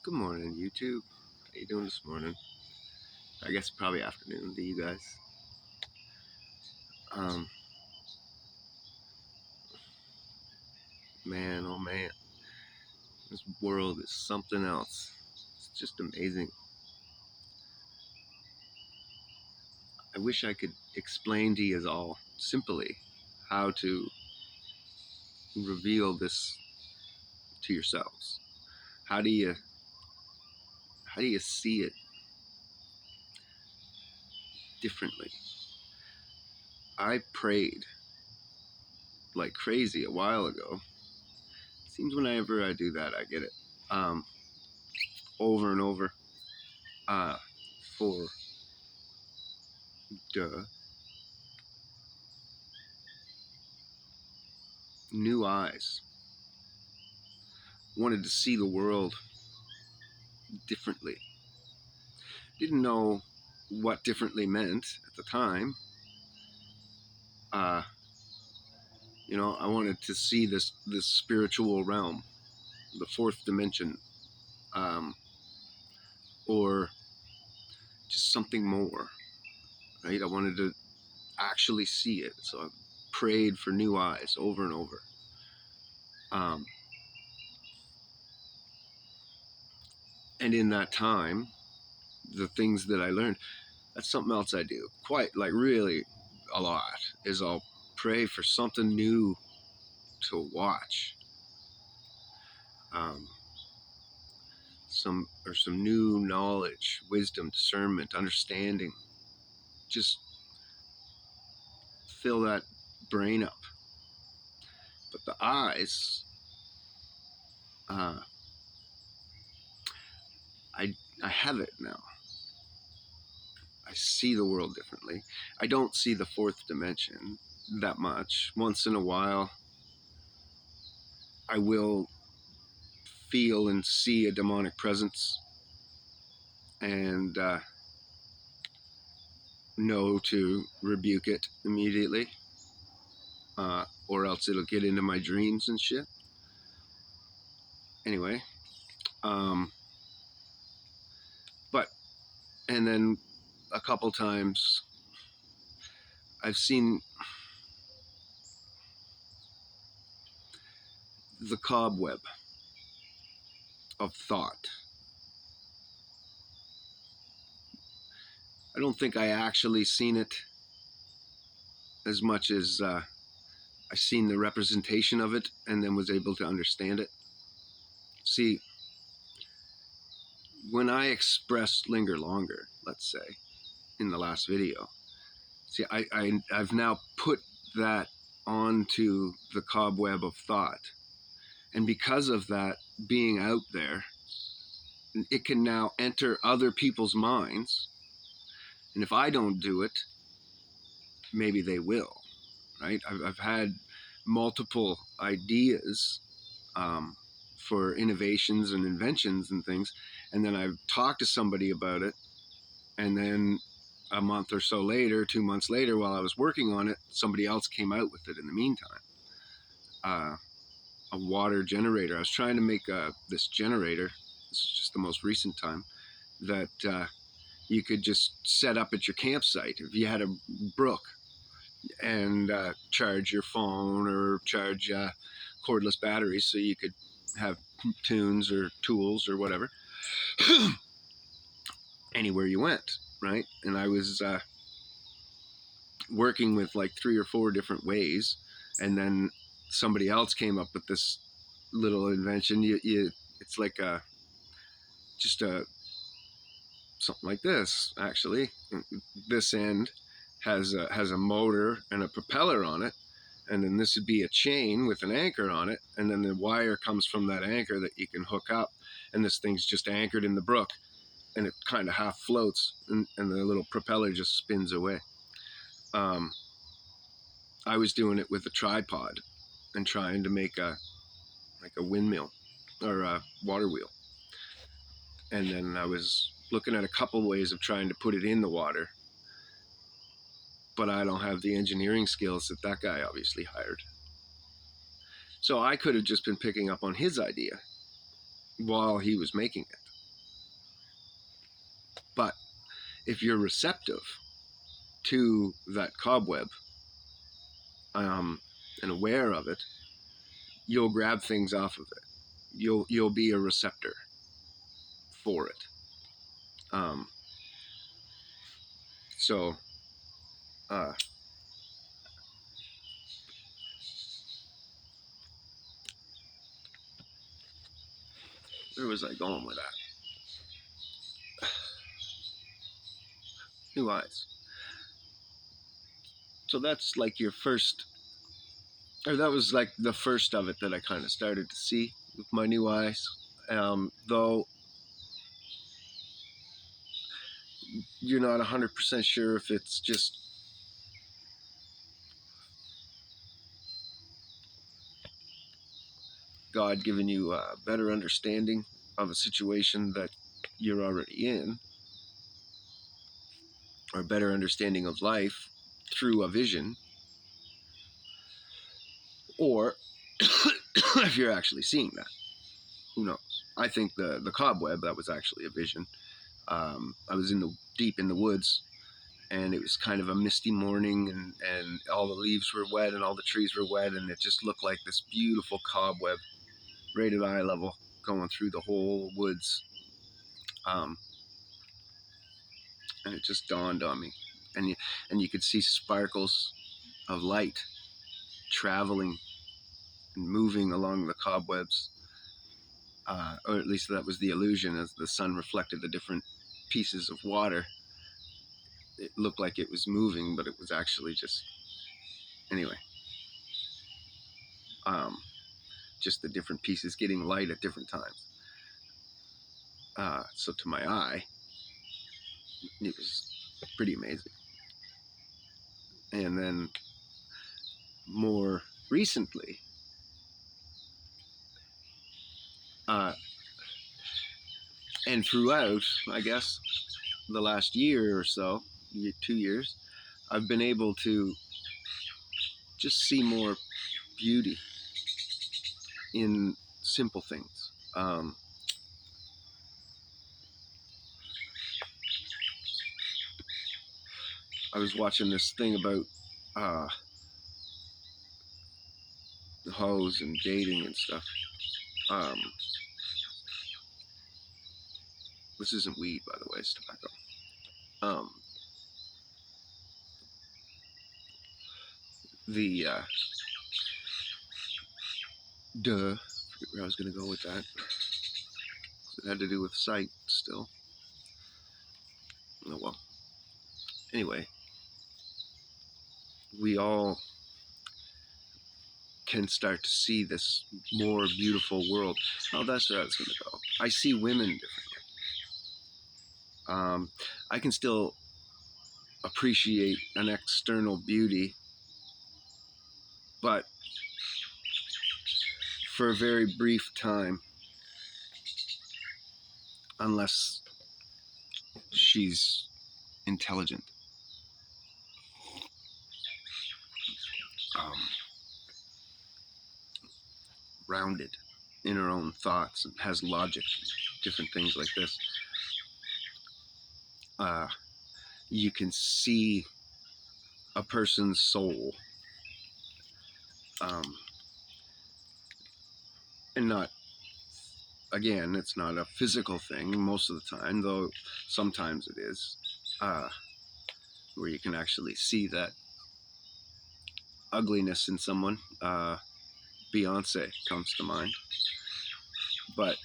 Good morning, YouTube. How you doing this morning? I guess probably afternoon to you guys. Um, Man, oh man, this world is something else. It's just amazing. I wish I could explain to you all simply how to reveal this to yourselves. How do you see it differently? I prayed like crazy a while ago. Seems whenever I do that, I get it. Over and over. For new eyes. Wanted to see the world differently. Didn't know what differently meant at the time. I wanted to see this spiritual realm, the fourth dimension, or just something more, right? I wanted to actually see it, so I prayed for new eyes over and over. And in that time, the things that I learned, that's something else I do quite, like, really a lot, is I'll pray for something new to watch. Some new knowledge, wisdom, discernment, understanding. Just fill that brain up. But the eyes, I have it now. I see the world differently. I don't see the fourth dimension that much. Once in a while, I will feel and see a demonic presence and know to rebuke it immediately, or else it'll get into my dreams and shit. Anyway, and then a couple times I've seen the cobweb of thought. I don't think I actually seen it as much as I seen the representation of it and then was able to understand it. See, when I expressed linger longer, let's say, in the last video, see, I've now put that onto the cobweb of thought. And because of that being out there, it can now enter other people's minds. And if I don't do it, maybe they will, right? I've had multiple ideas for innovations and inventions and things, and then I've talked to somebody about it, and then a month or so later, 2 months later, while I was working on it, somebody else came out with it in the meantime. A water generator. I was trying to make this generator. This is just the most recent time that you could just set up at your campsite. If you had a brook and charge your phone or charge cordless batteries so you could have tunes or tools or whatever anywhere you went, right? And I was working with like 3 or 4 different ways, and then somebody else came up with this little invention. It's like something like this, actually. This end has a motor and a propeller on it, and then this would be a chain with an anchor on it, and then the wire comes from that anchor that you can hook up, and this thing's just anchored in the brook, and it kind of half floats, and the little propeller just spins away. I was doing it with a tripod and trying to make a windmill or a water wheel, and then I was looking at a couple ways of trying to put it in the water, but I don't have the engineering skills that that guy obviously hired. So I could have just been picking up on his idea while he was making it. if you're receptive to that cobweb, and aware of it, you'll grab things off of it. You'll be a receptor for it. So where was I going with that? New eyes. So that's like your first, or that was like the first of it that I kind of started to see with my new eyes. Though you're not 100% sure if it's just God giving you a better understanding of a situation that you're already in, or a better understanding of life through a vision, or if you're actually seeing that. Who knows? I think the cobweb, that was actually a vision. I was deep in the woods, and it was kind of a misty morning, and all the leaves were wet and all the trees were wet, and it just looked like this beautiful cobweb right at eye level going through the whole woods. And it just dawned on me, and you could see sparkles of light traveling and moving along the cobwebs, or at least that was the illusion. As the sun reflected the different pieces of water, it looked like it was moving, but it was actually just, anyway, just the different pieces getting light at different times. So to my eye, it was pretty amazing. And then more recently, and throughout, I guess, the last year or so, 2 years, I've been able to just see more beauty in simple things. I was watching this thing about hoes and dating and stuff. This isn't weed, by the way, it's tobacco. The duh, I forget where I was going to go with that. It had to do with sight still. Oh well. Anyway, we all can start to see this more beautiful world. Oh, that's where I was going to go. I see women differently. I can still appreciate an external beauty, but for a very brief time, unless she's intelligent. Rounded in her own thoughts and has logic, different things like this. You can see a person's soul, and not, again, it's not a physical thing most of the time, though sometimes it is, where you can actually see that ugliness in someone. Beyonce comes to mind, but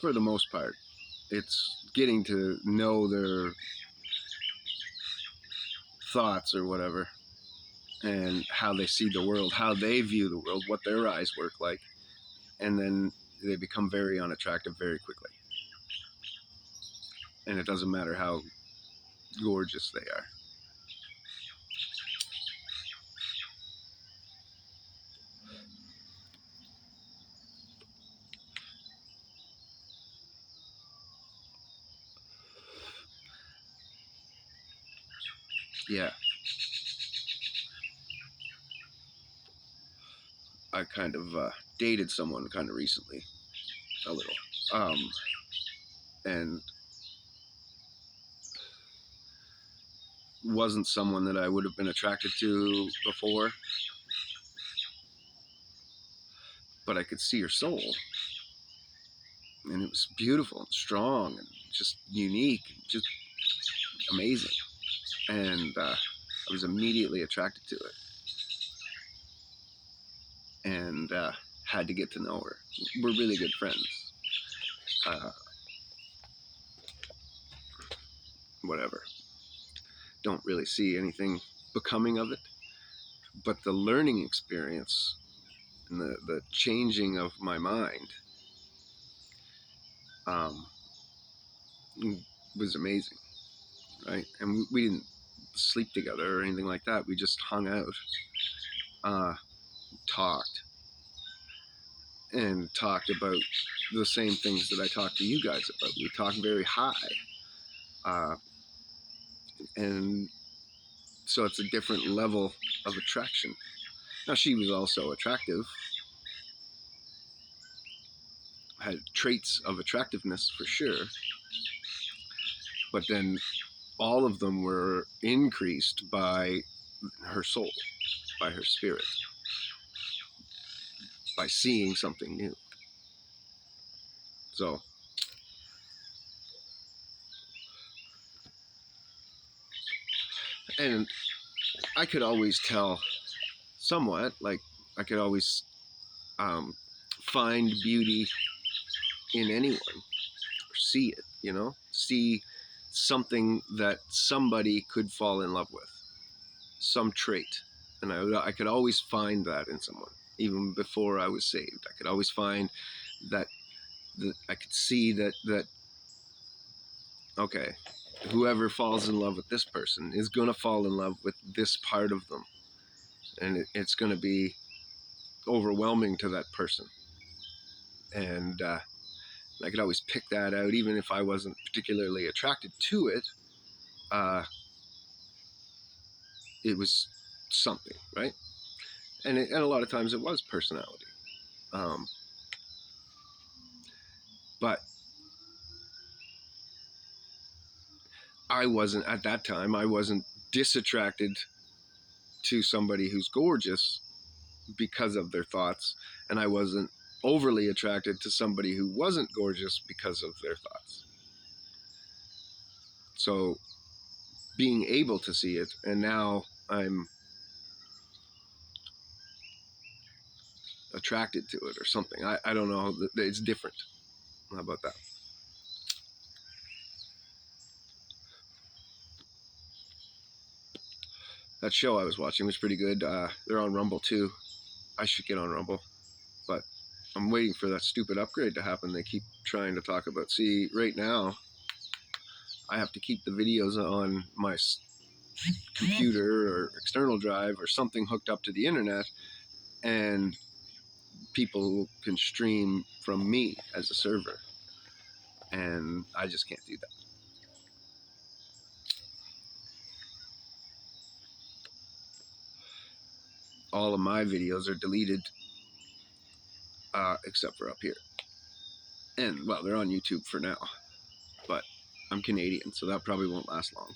for the most part, it's getting to know their thoughts or whatever, and how they see the world, how they view the world, what their eyes work like, and then they become very unattractive very quickly. And it doesn't matter how gorgeous they are. Yeah. I kind of dated someone kind of recently, a little. And wasn't someone that I would have been attracted to before, but I could see her soul, and it was beautiful and strong and just unique, just amazing. And I was immediately attracted to it, and had to get to know her. We're really good friends. Whatever. Don't really see anything becoming of it, but the learning experience and the changing of my mind was amazing, right? And we didn't sleep together or anything like that. We just hung out, talked, and talked about the same things that I talked to you guys about. We talked very high, and so it's a different level of attraction. Now, she was also attractive, had traits of attractiveness for sure, but then all of them were increased by her soul, by her spirit, by seeing something new. So, and I could always tell somewhat, like I could always find beauty in anyone, or see it, see something that somebody could fall in love with, some trait. And I could always find that in someone, even before I was saved. I could always find that I could see that okay, whoever falls in love with this person is going to fall in love with this part of them, and it's going to be overwhelming to that person. And I could always pick that out, even if I wasn't particularly attracted to it. It was something, right? And a lot of times it was personality. But I wasn't, at that time, I wasn't disattracted to somebody who's gorgeous because of their thoughts, and I wasn't overly attracted to somebody who wasn't gorgeous because of their thoughts. So being able to see it, and now I'm attracted to it or something. I don't know. It's different. How about that? That show I was watching was pretty good. They're on Rumble too. I should get on Rumble, but I'm waiting for that stupid upgrade to happen. They keep trying to talk about. See, right now, I have to keep the videos on my computer or external drive or something hooked up to the internet, and people can stream from me as a server, and I just can't do that. All of my videos are deleted except for up here, and well, they're on YouTube for now, but I'm Canadian, so that probably won't last long.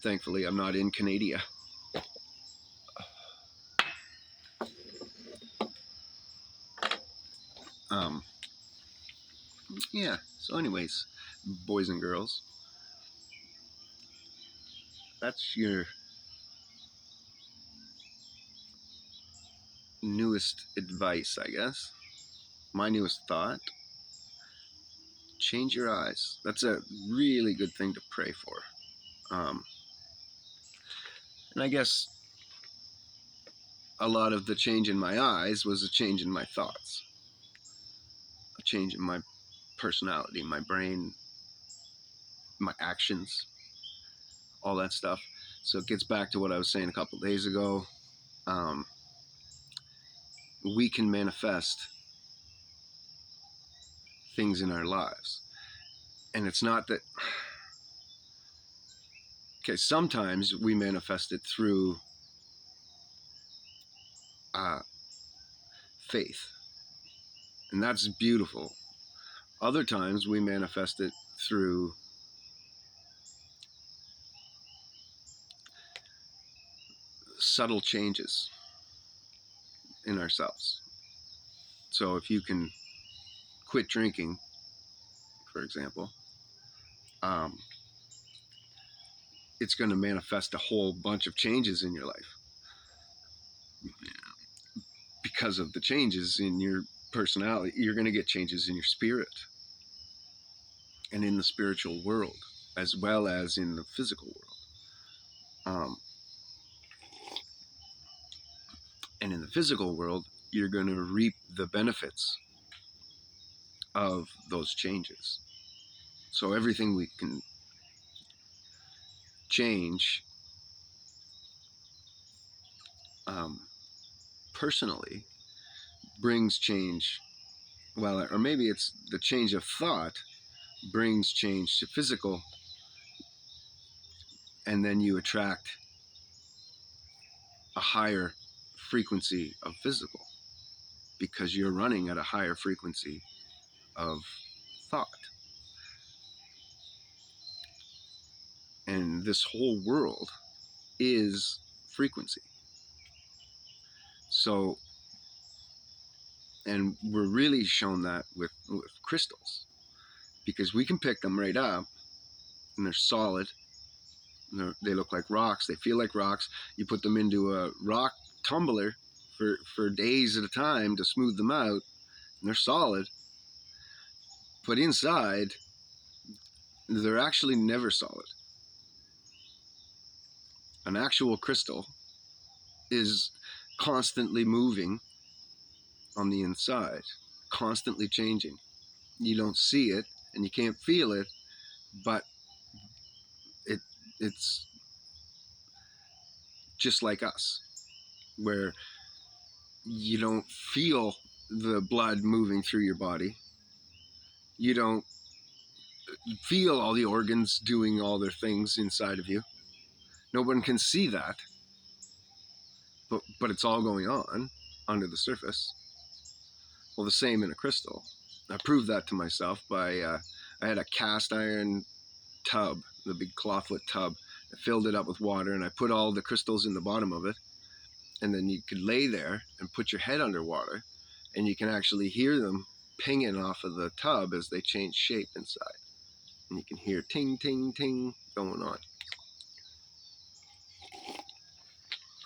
Thankfully, I'm not in Canada. Yeah, so anyways, boys and girls, that's your newest advice, I guess. My newest thought: change your eyes. That's a really good thing to pray for. And I guess a lot of the change in my eyes was a change in my thoughts, a change in my personality, my brain, my actions, all that stuff. So it gets back to what I was saying a couple days ago. We can manifest things in our lives. And it's not that, okay, sometimes we manifest it through faith, and that's beautiful. Other times we manifest it through subtle changes in ourselves. So if you can quit drinking, for example, it's going to manifest a whole bunch of changes in your life because of the changes in your personality. You're going to get changes in your spirit and in the spiritual world, as well as in the physical world. And in the physical world, you're going to reap the benefits of those changes. So everything we can change personally brings change. Well, or maybe it's the change of thought brings change to physical, and then you attract a higher frequency of physical because you're running at a higher frequency of thought. And this whole world is frequency. So, and we're really shown that with crystals, because we can pick them right up and they're solid. They look like rocks. They feel like rocks. You put them into a rock tumbler for days at a time to smooth them out, and they're solid. But inside, they're actually never solid. An actual crystal is constantly moving on the inside, constantly changing. You don't see it and you can't feel it, but it's just like us, where you don't feel the blood moving through your body. You don't feel all the organs doing all their things inside of you. No one can see that, but it's all going on under the surface. Well, the same in a crystal. I proved that to myself by I had a cast iron tub, the big clawfoot tub. I filled it up with water and I put all the crystals in the bottom of it. And then you could lay there and put your head underwater and you can actually hear them pinging off of the tub as they change shape inside. And you can hear ting, ting, ting going on.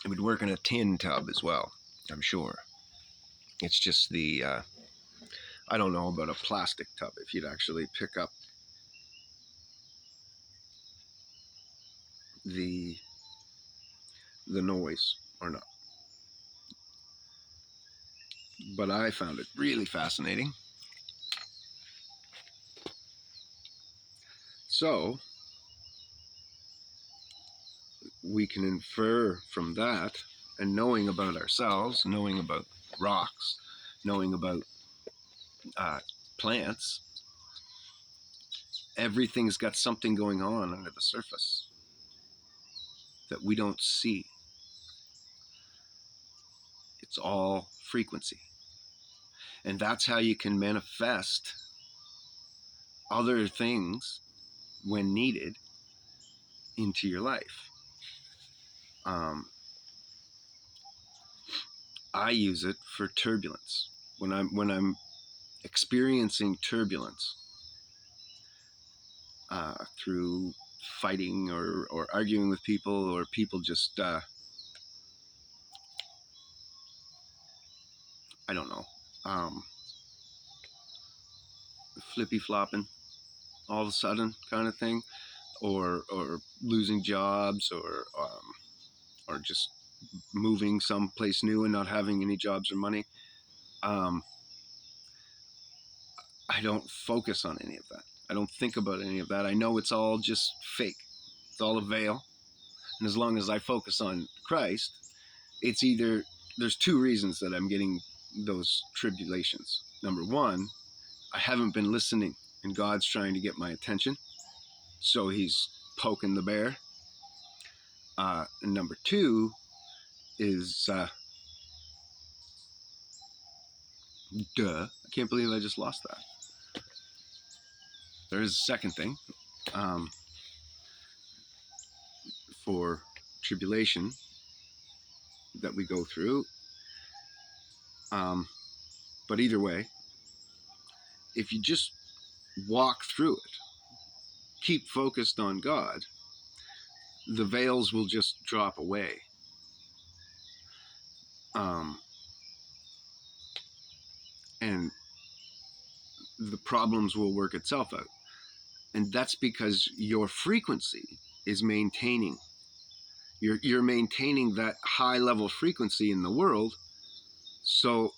It would work in a tin tub as well, I'm sure. It's just the, I don't know about a plastic tub, if you'd actually pick up the noise or not. But I found it really fascinating. So we can infer from that, and knowing about ourselves, knowing about rocks, knowing about plants, everything's got something going on under the surface that we don't see. It's all frequency. And that's how you can manifest other things when needed into your life. I use it for turbulence. When I'm experiencing turbulence through fighting or arguing with people, or people just I don't know, flippy flopping all of a sudden kind of thing, or losing jobs, or just moving someplace new and not having any jobs or money. I don't focus on any of that. I don't think about any of that. I know it's all just fake. It's all a veil. And as long as I focus on Christ, it's either, there's two reasons that I'm getting those tribulations. Number one, I haven't been listening and God's trying to get my attention. So he's poking the bear. And number two is, I can't believe I just lost that. there is a second thing for tribulation that we go through. But either way, if you just walk through it, keep focused on God, the veils will just drop away. And the problems will work itself out. And that's because your frequency is maintaining. You're maintaining that high level frequency in the world, so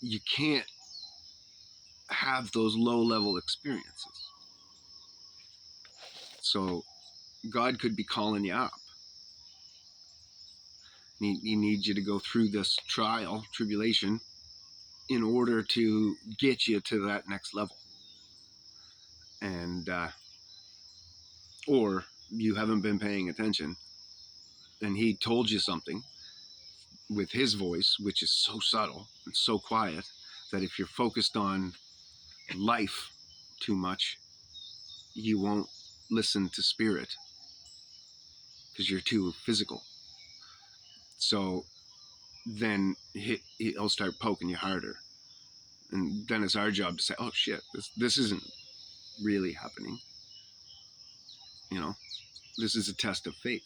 you can't have those low level experiences. So God could be calling you up. He needs you to go through this trial, tribulation, in order to get you to that next level. And or you haven't been paying attention, and he told you something with his voice, which is so subtle and so quiet, that if you're focused on life too much, you won't listen to spirit because you're too physical. So then he'll start poking you harder. And then it's our job to say, oh shit, this isn't really happening. You know, this is a test of faith.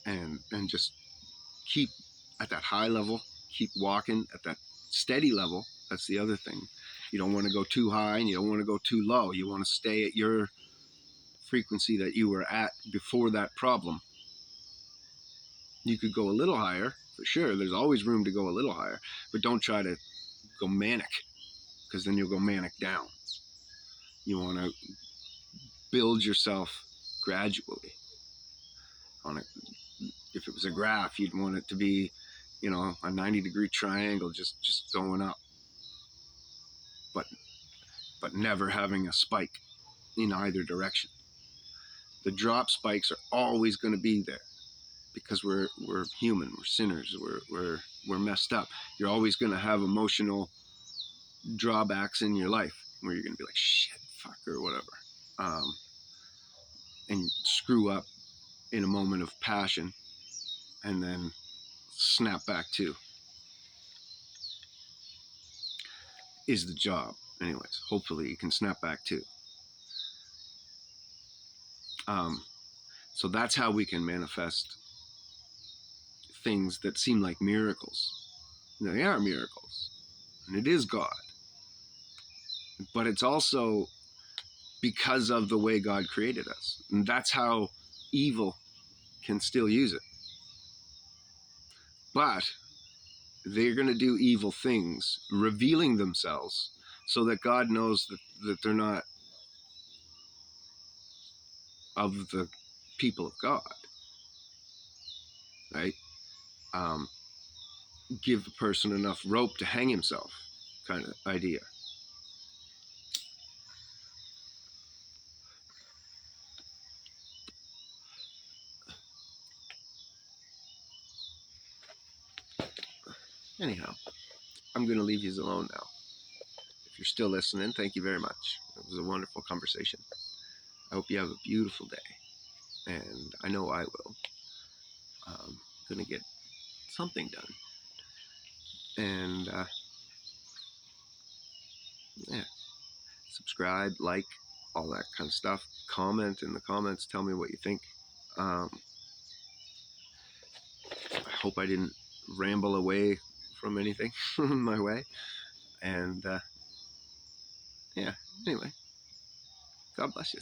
And just keep at that high level, keep walking at that steady level. That's the other thing. You don't want to go too high and you don't want to go too low. You want to stay at your frequency that you were at before that problem. You could go a little higher, for sure. There's always room to go a little higher, but don't try to go manic, because then you'll go manic down. You want to build yourself gradually. If it was a graph, you'd want it to be, a 90-degree triangle, just going up, but never having a spike in either direction. The drop spikes are always going to be there because we're human, we're sinners, we're messed up. You're always going to have emotional drawbacks in your life where you're going to be like, shit, fuck, or whatever, and screw up in a moment of passion and then snap back to. Is the job. Anyways, hopefully you can snap back too. So that's how we can manifest things that seem like miracles. They are miracles, and it is God. But it's also because of the way God created us. And that's how evil can still use it. But they're going to do evil things, revealing themselves so that God knows that they're not of the people of God, right? Give the person enough rope to hang himself kind of idea. Anyhow, I'm going to leave you alone now. If you're still listening, thank you very much. It was a wonderful conversation. I hope you have a beautiful day, and I know I will. I'm going to get something done. And yeah, subscribe, like, all that kind of stuff. Comment in the comments. Tell me what you think. I hope I didn't ramble away from anything my way. And yeah, anyway, God bless you.